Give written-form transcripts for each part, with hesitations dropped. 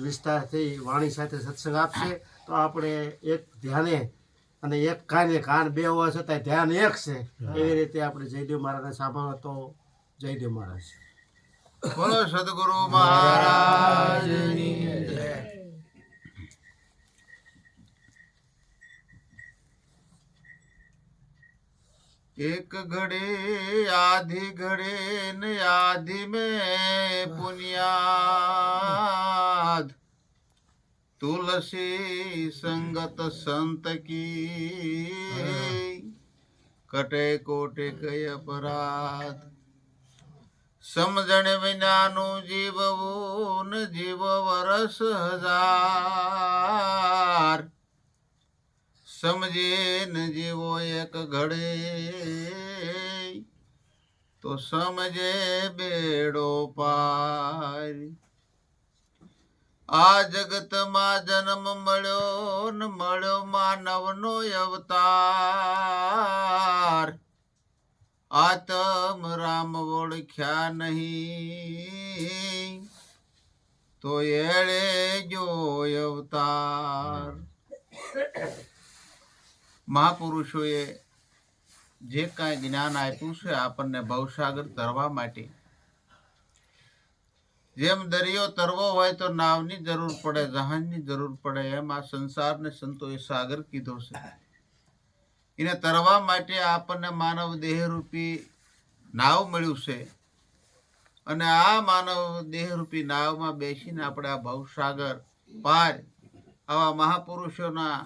વિસ્તારથી વાણી સાથે સત્સંગ આપશે તો આપણે એક ધ્યાને અને એક કાને કાન બે હોવા છતાં ધ્યાન એક છે એવી રીતે આપણે જયદેવ મહારાજને સાંભળો તો જયદેવ મહારાજ બોલો સદગુરુ મહારાજની જય. एक घड़े आधी घड़े न आधी में पुनियाद तुलसी संगत संत की कटे कोटे कई अपराध समझण विनानु जीवવું ન જીવ વરસ હજાર સમજે ન જીવો એક ઘડે તો સમજે બેડો પાર. આ જગતમાં જન્મ મળ્યો ન મળ્યો માનવનો અવતાર આતમ રામ ઓળખ્યા નહીં તો એળે જો અવતાર. મહાપુરુષોએ જે કાંઈ જ્ઞાન આપ્યું છે આપણને ભવસાગર તરવા માટે, જેમ દરિયો તરવો હોય તો નાવની જરૂર પડે, જહાજની જરૂર પડે, એમ આ સંસારને સંતોએ સાગર કીધો છે. એને તરવા માટે આપણને માનવ દેહરૂપી નાવ મળ્યું છે અને આ માનવ દેહરૂપી નાવમાં બેસીને આપણે આ ભવસાગર પાર આવા મહાપુરુષોના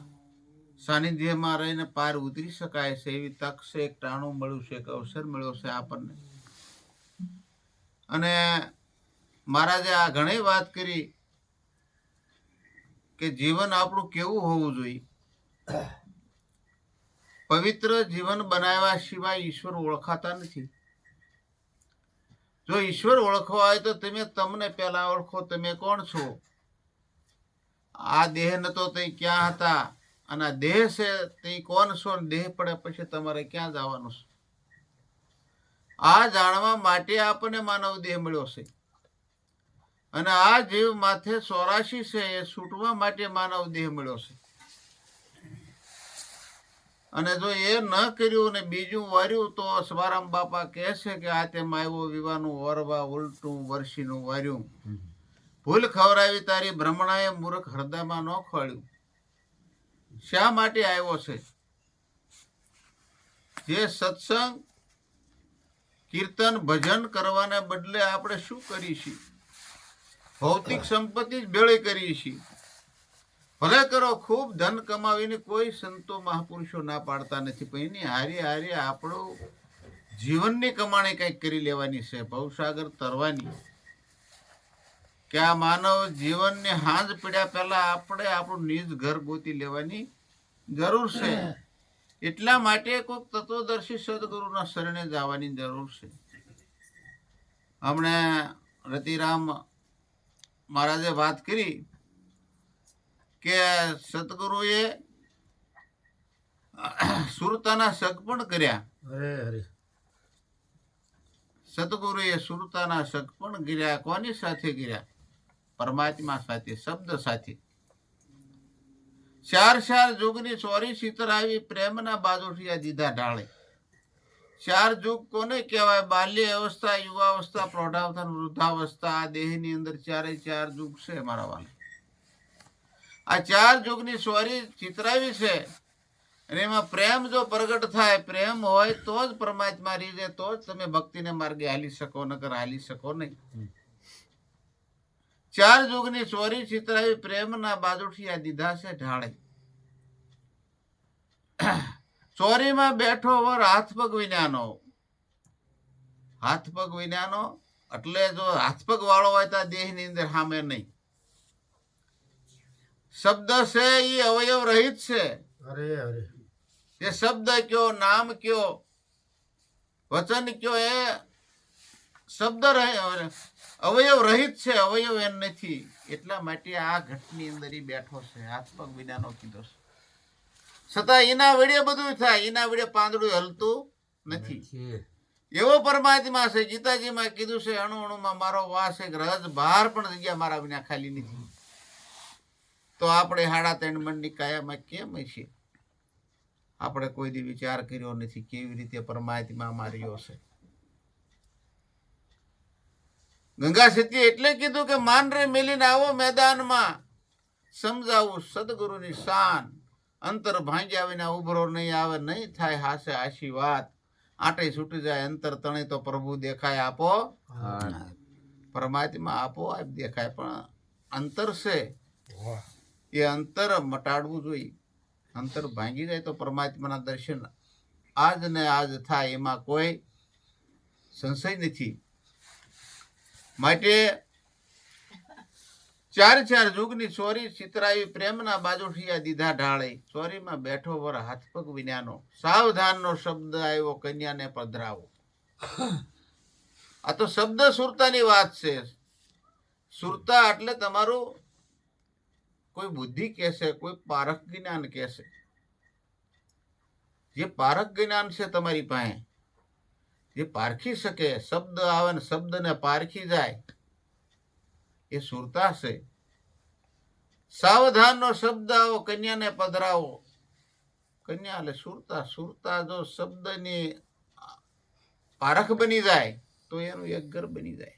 સાનિધ્યમાં રહીને પાર ઉતરી શકાય છે. એવી તક છે, એક ટાણું મળ્યું છે, એક અવસર મળ્યો છે આપણને. અને મહારાજે આ ઘણી વાત કરી કે જીવન આપણું કેવું હોવું જોઈએ. પવિત્ર જીવન બનાવ્યા સિવાય ઈશ્વર ઓળખાતા નથી. જો ઈશ્વર ઓળખવા હોય તો તમે તમને પહેલા ઓળખો, તમે કોણ છો. આ દેહ નતો તે ક્યાં હતા અને આ દેહ છે તે કોણ છો, દેહ પડે પછી તમારે ક્યાં જવાનું છે. આ જાણવા માટે આપણને માનવ દેહ મળ્યો છે અને આ જીવ માથે 84 છે એ છૂટવા માટે માનવ દેહ મળ્યો છે. અને જો એ ન કર્યું ને બીજું વાર્યું તો સવારામ બાપા કહે છે કે આ તેમ આવ્યો વિવાનું ઓરવા ઉલટું વર્ષીનું વાર્યું. ભૂલ ખવરાવી તારી ભ્રમણાએ મૂર્ખ હૃદયમાં ન ખોળ્યું. શા માટે આવ્યો છે? જે સત્સંગ કીર્તન ભજન કરવાને બદલે આપણે શું કરીએ છીએ? ભૌતિક સંપત્તિ જ ભેળી કરીએ છીએ. ભલે કરો, ખૂબ ધન કમાવીને કોઈ સંતો મહાપુરુષો ના પાડતા નથી, પણ એની હારી હારી આપણું જીવનની કમાણી કંઈક કરી લેવાની છે, ભવસાગર તરવાની. કે આ માનવ જીવનને હાંજ પડ્યા પહેલા આપણે આપણું નિજ ઘર ગોતી લેવાની જરૂર છે. એટલા માટે કોઈક તત્વદર્શી સદગુરુના શરણે જવાની જરૂર છે. હમણે રતિરામ મહારાજે વાત કરી કે સદગુરુએ સુરતાના સગ પણ કર્યા. સદગુરુએ સુરતાના સગ પણ કર્યા. કોની સાથે કર્યા? પરમાત્મા સાથે, શબ્દ સાથે. 4 જુગની ચોરી શીતર આવી પ્રેમના બાજોઠિયા દીધા ઢાળે. 4 જુગ કોને કહેવાય? બાલ્ય અવસ્થા, યુવાવસ્થા, પ્રૌઢાવસ્થા, વૃદ્ધાવસ્થા. આ દેહની અંદર 4 જુગ છે મારા વાલા. આ 4 જુગની સોરી ચિતરાવી છે અને એમાં પ્રેમ જો પ્રગટ થાય, પ્રેમ હોય તો જ પરમાત્મા રીજે, તો જ તમે ભક્તિને માર્ગે હાલી શકો, નકર હાલી શકો નહીં. 4 જુગની સોરી ચિતરાવી પ્રેમના બાજોઠિયા દીધા છે ઢાળે. ચોરીમાં બેઠો વર હાથ પગ વિનાનો. હાથ પગ વિનાનો એટલે જો હાથ પગ વાળો હોય તો દેહની અંદર સામે નહીં. શબ્દ છે એ અવયવ રહિત છે. એ શબ્દ કયો, નામ કયો, વચન કયો, એ શબ્દ અવયવ રહિત છે, અવયવ એમ નથી. એટલા માટે આ ઘટની અંદર એ બેઠો છે, હાથ પગ વિનાનો કીધો છે. છતાં એના વડે બધું થાય, એના વડે પાંદડું હલતું નથી. એવો પરમાત્મા છે. ગીતાજીમાં કીધું છે, અણુ અણુમાં મારો વાસ છે, રજ બહાર પણ જગ્યા મારા વિના ખાલી નથી. તો આપણે 3.5 મણની કાયામાં કેમ છીએ? આપણે કોઈ દી વિચાર કર્યો નથી કેવી રીતે પરમાત્મા માર્યો છે. ગંગા સતીએ એટલે કીધું કે માન રે મેલીને આવો મેદાનમાં, સમજાવું સદગુરુની શાન, અંતર ભાંગ્યા વિના ઉભરો નહીં આવે, નહીં થાય હાસે આશી વાત, આટે છૂટી જાય અંતર તણે તો પ્રભુ દેખાય આપો. પરમાત્મા આપો આપ દેખાય, પણ અંતર છે એ અંતર મટાડવું જોઈએ. અંતર ભાંગી જાય તો પરમાત્માના દર્શન આજ ને આજ થાય, એમાં કોઈ સંશય નથી. માટે 4 જુગની ચોરી ચિતરાવી, પ્રેમના બાજુઠિયા દીધા ઢાળે, ચોરીમાં બેઠો વર હાથ પગ વિનાનો, સાવધાનનો શબ્દ આવ્યો કન્યાને પધરાવો. આ તો શબ્દ સુરતાની વાત છે. સુરતા એટલે તમારું કોઈ બુદ્ધિ કહેશે, કોઈ પારખ જ્ઞાન કહેશે. જે પારખ જ્ઞાન છે તમારી પાસે, જે પારખી શકે, શબ્દ આવે ને શબ્દને પારખી જાય, એ સુરતા છે. સાવધાનનો શબ્દ આવો કન્યાને પધરાવો. કન્યા એટલે સુરતા. સુરતા જો શબ્દની પારખ બની જાય તો એનું એક ઘર બની જાય.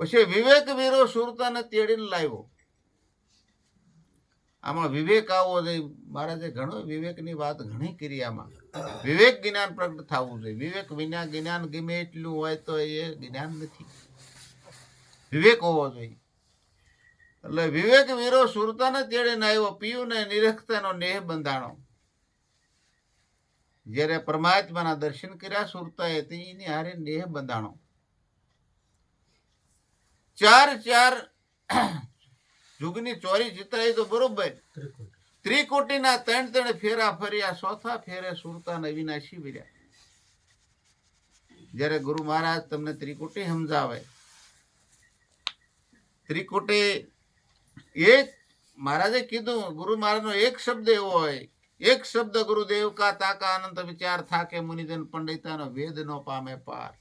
પછી વિવેક વીરો સુરતાને તેડીને લાવ્યો. આમાં વિવેક આવવો જોઈએ. મહારાજે ઘણો વિવેકની વાત ઘણી કરી. આમાં વિવેક જ્ઞાન પ્રગટ થવું જોઈએ. વિવેક વિના જ્ઞાન ગમે એટલું હોય તો એ જ્ઞાન નથી. વિવેક હોવો જોઈએ. એટલે વિવેક વીરો સુરતાને તેડીને આવ્યો, પિયુને નિરખતાનો નેહ બંધાણો. જ્યારે પરમાત્માના દર્શન કર્યા સુરતાએ, એની હારે નેહ બંધાણો. 4 જુગની ચોરી ચિતરાઈ તો બરોબર, ત્રિકોટીના 3 ફેરા ફર્યા, ચોથા ફેરે સુરતાને વિનાશી વર્યા. જ્યારે ગુરુ મહારાજ તમને ત્રિકોટી સમજાવે, ત્રિકોટી એક મહારાજે કીધું, ગુરુ મહારાજનો એક શબ્દ એવો હોય, એક શબ્દ ગુરુદેવ કા તાકા અનંત વિચાર થાકે, મુનિજન પંડિતાનો વેદ નો પામે પાર.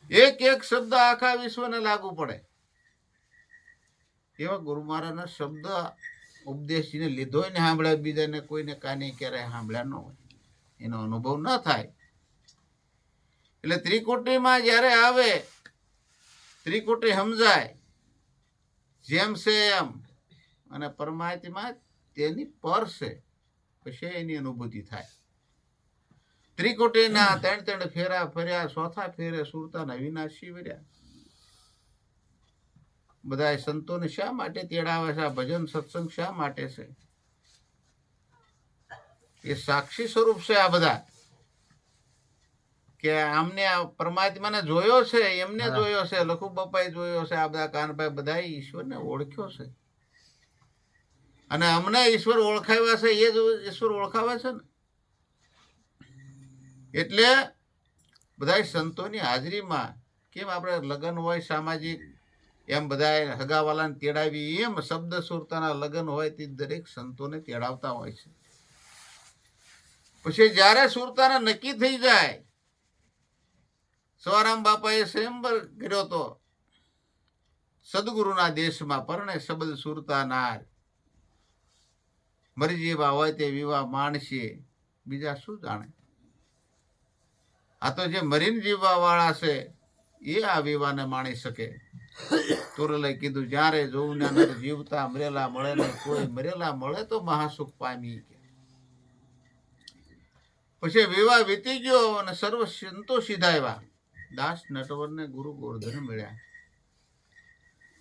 એક શબ્દ આખા વિશ્વને લાગુ પડે. એવા ગુરુ મહારાજના શબ્દ ઉપદેશીને લીધો ને સાંભળ્યા, બીજાને કોઈને કાને ક્યારેય સાંભળ્યા ન હોય, એનો અનુભવ ન થાય. એટલે ત્રિકોટીમાં જ્યારે આવે, ત્રિકોટી સમજાય જેમ છે એમ, અને પરમાત્મા તેની પર છે, પછી એની અનુભૂતિ થાય. ત્રિકોટીના 3 ફેરા ફર્યા, ચોથા ફેરે સુરતાના વિનાશી વર્યા. બધા સંતોને શા માટે તેડાવે છે? આ ભજન સત્સંગ શા માટે છે? એ સાક્ષી સ્વરૂપ છે. આ બધા કે આમને પરમાત્માને જોયો છે, એમને જોયો છે, લખુ બાપાએ જોયો છે, આ બધા કાનભાઈ બધા ઈશ્વરને ઓળખ્યો છે. અને અમને ઈશ્વર ઓળખાવ્યા છે, એ જ ઈશ્વર ઓળખાવે છે ને. એટલે બધા સંતોની હાજરીમાં, કેમ આપણે લગ્ન હોય સામાજિક, એમ બધા હગાવાલાને તેડાવી, એમ શબ્દ સુરતાના લગ્ન હોય તે દરેક સંતોને તેડાવતા હોય છે. પછી જ્યારે સુરતાને નક્કી થઈ જાય, સવારામ બાપાએ સ્વયંવર કર્યો તો સદગુરુના દેશમાં, પરણે શબ્દ સુરતા નાર, મરી જેવા હોય તે વિવાહ માણશે, બીજા શું જાણે. આ તો જે મરીને જીવવા વાળા છે એ આ વિવાહને માણી શકે. તુરલે કીધું, જ્યારે જોવું ને જીવતા મરેલા મળે નહીં, કોઈ મરેલા મળે તો મહાસુખ પામી. પછી વિવાહ વીતી ગયો અને સર્વ સંતો સીધાવ્યા. દાસ નટવરને ગુરુ ગોરધન મળ્યા.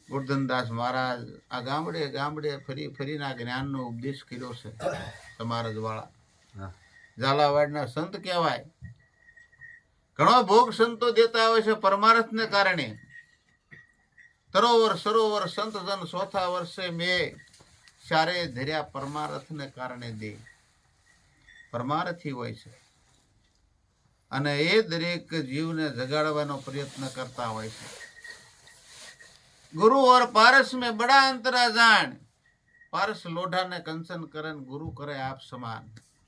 ગોરધનદાસ મહારાજ આ ગામડે ગામડે ફરી ફરીને જ્ઞાનનો ઉપદેશ કર્યો છે. તમારા જ વાળા ઝાલાવાડના સંત કહેવાય. ઘણો ભોગ સંતો દેતા હોય છે પરમાર્થને કારણે. તરોવર સરોવર સંત જન ચોથા વર્ષે મેં ચારે ધર્યા, પરમાર્થને કારણે દે. પરમાર્થી હોય છે અને એ દરેક જીવને જગાડવાનો પ્રયત્ન કરતા હોય છે. ગુરુ ઓર પારસ में बड़ा अंतरा जान, પારસ લોઢાને કંચન કરે, ગુરુ કરે આપ સમાન.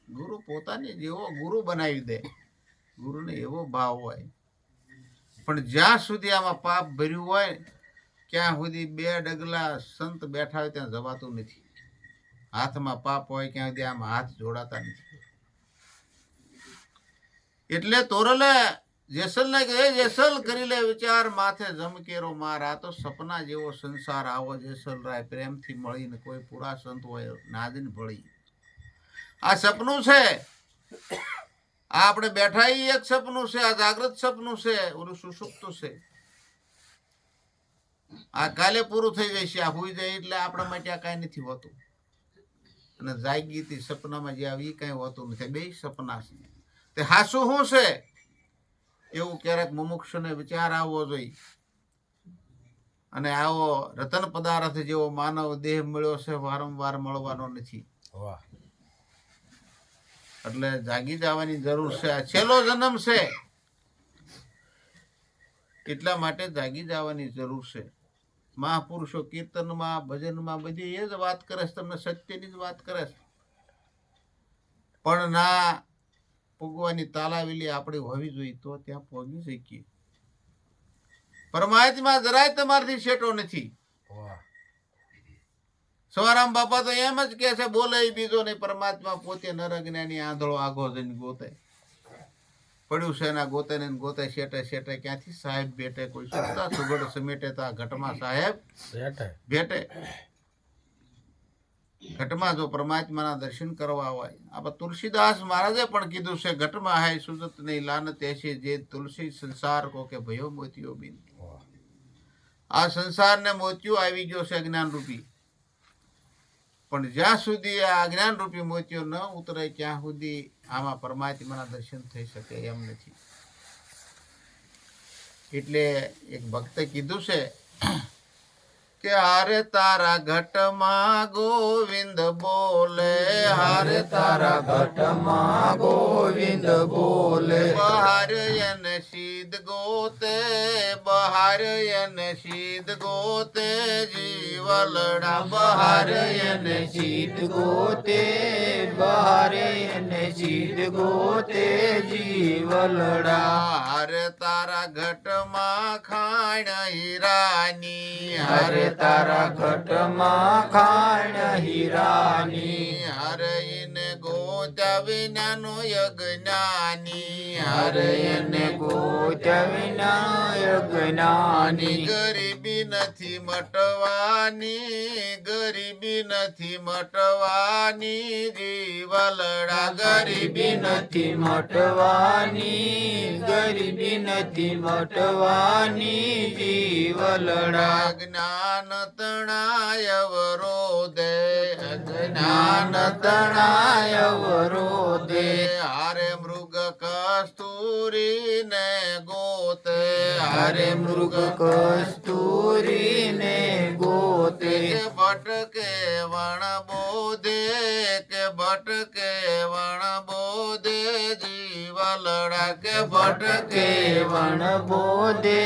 ગુરુ પોતાની જેવો ગુરુ બનાવી દે, ગુરુને એવો ભાવ હોય. પણ જ્યાં સુધી આમાં પાપ ભર્યું હોય, ક્યાં સુધી બે ડગલા સંત બેઠા હોય ત્યાં જવાતું નથી. હાથમાં પાપ હોય ક્યાં સુધી આમ હાથ જોડાતા નથી. એટલે તોરલે જેસલ ને કહે જેસલ કરી લે વિચાર માથે જમકેરો માર. આ તો સપના જેવો સંસાર આવો જેસલ રાય પ્રેમથી મળીને કોઈ પૂરા સંત હોય નાદીને ભળી. આ સપનું છે. આ આપણે બેઠા ઈ એક સપનું છે. આ જાગ્રત સપનું છે. ઓલું સુષુપ્ત છે. આ કાલે પૂરું થઈ જશે. આ હુઈ જાય એટલે આપણા માટે આ કાંઈ નથી હોતું. અને જાગીતી સપનામાં જે આવી કઈ હોતું નથી. બે સપના છે. તે હાસુ શું છે એવું ક્યારેક મુમુક્ષુને વિચાર આવવો જોઈએ. અને આવો રતન પદાર્થ જેવો માનવ દેહ મળ્યો છે વારંવાર મળવાનો નથી. એટલે જાગી જવાની જરૂર છે. આ છેલ્લો જન્મ છે એટલા માટે જાગી જવાની જરૂર છે. મહાપુરુષો કીર્તનમાં ભજનમાં બધી એ જ વાત કરે છે. તમને સત્યની જ વાત કરે છે. પણ ના પૂગવાની તાલાવેલી આપણી હોવી જોઈએ તો ત્યાં પહોંચી શકીએ. પરમાત્મા જરાય તમારાથી છેટો નથી. સવારામ બાપા તો એમ જ કે છે બોલે બીજો નહીં. પરમાત્મા પોતે નરજ્ઞાની આંધળો આગો જઈને ગોતે પડ્યું છે. એના ગોતે ને ગોતે શેટે શેટે ક્યાંથી સાહેબ ભેટે. કોઈ સુરતા સુગડ સમેટે તો આ ઘટમાં સાહેબ ભેટે. ઘટમાં જો પરમાત્માના દર્શન કરવા હોય. આ તુલસીદાસ મહારાજે પણ કીધું છે ઘટમાં હૈ સુજત નહીં લાનત એસી જે તુલસી સંસાર કો કે ભયો મોતિયો બિન. આ સંસારને મોતિયો આવી ગયો છે અજ્ઞાન રૂપી. પણ જ્યાં સુધી આ અજ્ઞાન રૂપી મોતિયો ન ઉતરે ત્યાં સુધી આમાં પરમાત્માના દર્શન થઈ શકે એમ નથી. એટલે એક ભક્તે કીધું છે કે હારે તારા ઘટમાં ગોવિંદ બોલે. હારે તારા ઘટમાં ગોવિંદ બોલે. બહાર એને સિદ્ધ ગોતે. બહાર એને સિદ્ધ ગોતે જીવલડા. બહાર એને સિદ્ધ ગોતે. બહાર એને સિદ્ધ ગોતે જીવલડા. હારે તારા ઘટમાં ખાણ હીરાની. હારે તારા ઘટમાં ખાણ હીરાની. હારે એને ગોત્યા વિનાનો યજ્ઞાની. હારે એને ગોત્યા વિના યજ્ઞાની. ગરીબી નથી મટવાની. ગરીબી નથી મટવાની જીવલડા. ગરીબી નથી મટવાની. ગરીબી નથી મટવાની જીવલડા. જ્ઞાન તણાય અવરોધે. જ્ઞાન તણાય અવરોધે. હારે મૃગ કસ્તુરી ને ગોતે. હારે મૃગ કસ્તુરી ને ગોતે. કે ભટકે વણ બોધે. કે ભટકે વણ બોધે જીવલડા. કે ભટકે વણ બોધે.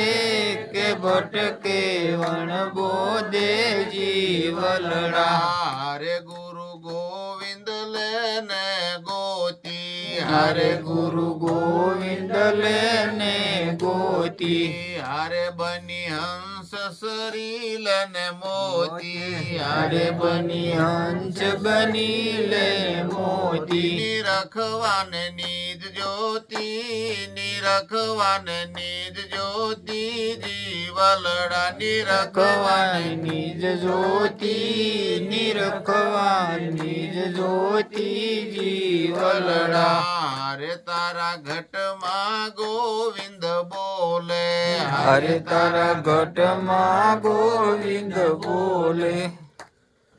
કે ભટકે વણ બોધે જીવલડા. હારે ગુરુ ગોવિંદ લેને ગોતી. હારે ગુરુ ગોવિંદ લેને ગોતી. હારે બની હંસ શરીલ ને મોતી. હારે બની હંસ બની લે મોતી. નિરખવાને નિજ જ્યોતિ. નિરખવાને નિજ જ્યોતિ જીવલડા. નિરખવાને નિજ જ્યોતિ. નિરખવાને નિજ જ્યોતિ જીવલડા. હારે તારા ઘટમાં ગોવિંદ બોલે. હારે તારા ઘટમાં ગોવિંદ બોલે.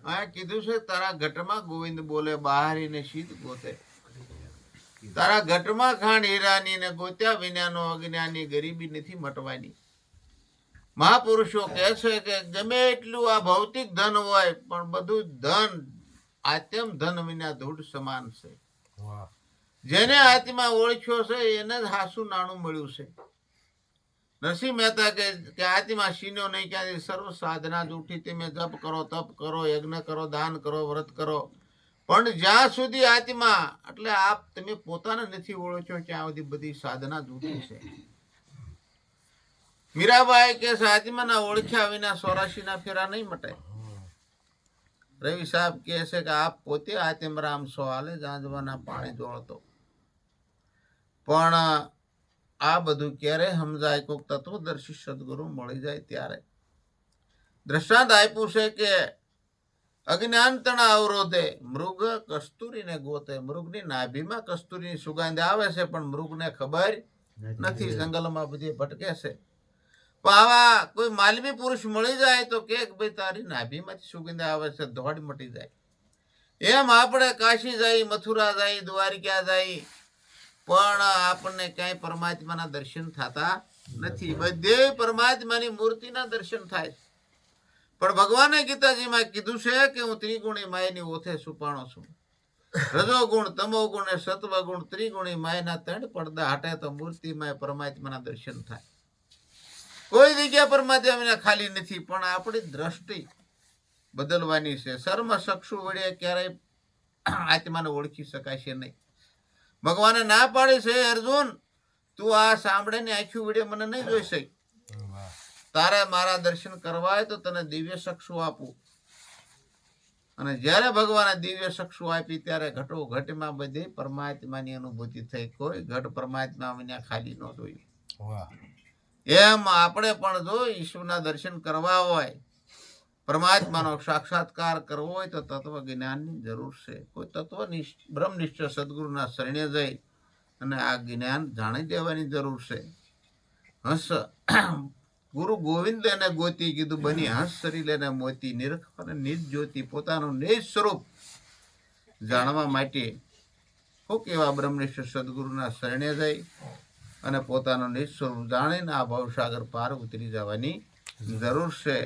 આ કીધું છે તારા ઘટમાં ગોવિંદ બોલે. બહારીને શીત ગોતે. તારા ઘટમાં ખાણ હીરાની ને ગોત્યા વિનાનો અજ્ઞાની. ગરીબી નથી મટવાની. મહાપુરુષો કહે છે કે ગમે એટલું આ ભૌતિક ધન હોય પણ બધું ધન આત્મ ધન વિના ધૂળ સમાન છે. જેને આત્મા ઓળખ્યો છે એને જ હાસું નાણું મળ્યું છે. નરસિંહ મહેતા કે આત્મા સીનો નહીં. ક્યાંથી સર્વ સાધના જ ઉઠી. તમે જપ કરો, તપ કરો, યજ્ઞ કરો, દાન કરો, વ્રત કરો, પણ જ્યાં સુધી આત્મા એટલે આપ તમે પોતાને નથી ઓળખ્યો ત્યાં સુધી બધી સાધના જ ઉઠી છે. મીરાબાઈ કે આત્માના ઓળખ્યા વિના 84 ફેરા નહીં મટાય. રવિ સાહેબ કહે છે કે આપ પોતે આત્મરામ છો, હાલે જાંજવાના પાણી દોડતો. પણ આ બધું ક્યારે સમજાય? કોઈક તત્વદર્શી સદગુરુ મળી જાય ત્યારે. દ્રષ્ટાંત આપ્યું છે કે અજ્ઞાનતણા અવરોધે મૃગ કસ્તુરીને ગોતે. મૃગની નાભીમાં કસ્તુરીની સુગંધ આવે છે, પણ મૃગને ખબર નથી, જંગલમાં બધી ભટકે છે. પણ આવા કોઈ માલવી પુરુષ મળી જાય તો કે ભાઈ તારી નાભીમાંથી સુગંધ આવે છે, દોડ મટી જાય. એમ આપણે કાશી જાય, મથુરા જાય, દ્વારિકા જાય, પણ આપણને ક્યાંય પરમાત્માના દર્શન થતા નથી. બધે પરમાત્માની મૂર્તિના દર્શન થાય. પણ ભગવાને ગીતાજીમાં કીધું છે કે હું ત્રિગુણી માયની ઓથે છુપાણો છું. રજોગુણ, તમોગુણ ને સત્વગુણ ત્રિગુણી માયના 3 પડદા હટે તો મૂર્તિમાં પરમાત્માના દર્શન થાય. કોઈ જગ્યા પરમાત્મા ખાલી નથી, પણ આપણી દ્રષ્ટિ બદલવાની છે. સર્મ ચક્ષુ વડે ક્યારેય આત્માને ઓળખી શકાશે નહીં. ભગવાને ના પાડી છે, અર્જુન તું આ સાંભળેની આંખી વડે મને નહીં જોઈ શક. તારે મારા દર્શન કરવા હોય તો તને દિવ્ય ચક્ષુ આપું. અને જ્યારે ભગવાને દિવ્ય ચક્ષુ આપી ત્યારે ઘટો ઘટમાં બધી પરમાત્માની અનુભૂતિ થઈ. કોઈ ઘટ પરમાત્મા વિના ખાલી ન જોઈ. એમ આપણે પણ જો ઈશ્વરના દર્શન કરવા હોય, પરમાત્માનો સાક્ષાત્કાર કરવો હોય તો તત્વ જ્ઞાનની જરૂર છે. કોઈ તત્વનિષ્ઠ બ્રહ્મનિષ્ઠ સદગુરુના શરણે જઈ અને આ જ્ઞાન જાણી દેવાની જરૂર છે. હસ ગુરુ ગોવિંદ એને ગોતી કીધું, બની હંસ શરી લેને મોતી. નિરખ અને નિજ જ્યોતિ પોતાનું નિજ સ્વરૂપ જાણવા માટે કોક એવા બ્રહ્મનિષ્ઠ સદગુરુના શરણે જઈ અને પોતાનું નિજ સ્વરૂપ જાણીને આ ભવસાગર પાર ઉતરી જવાની જરૂર છે.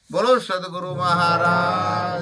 બોલો સદગુરુ મહારાજ.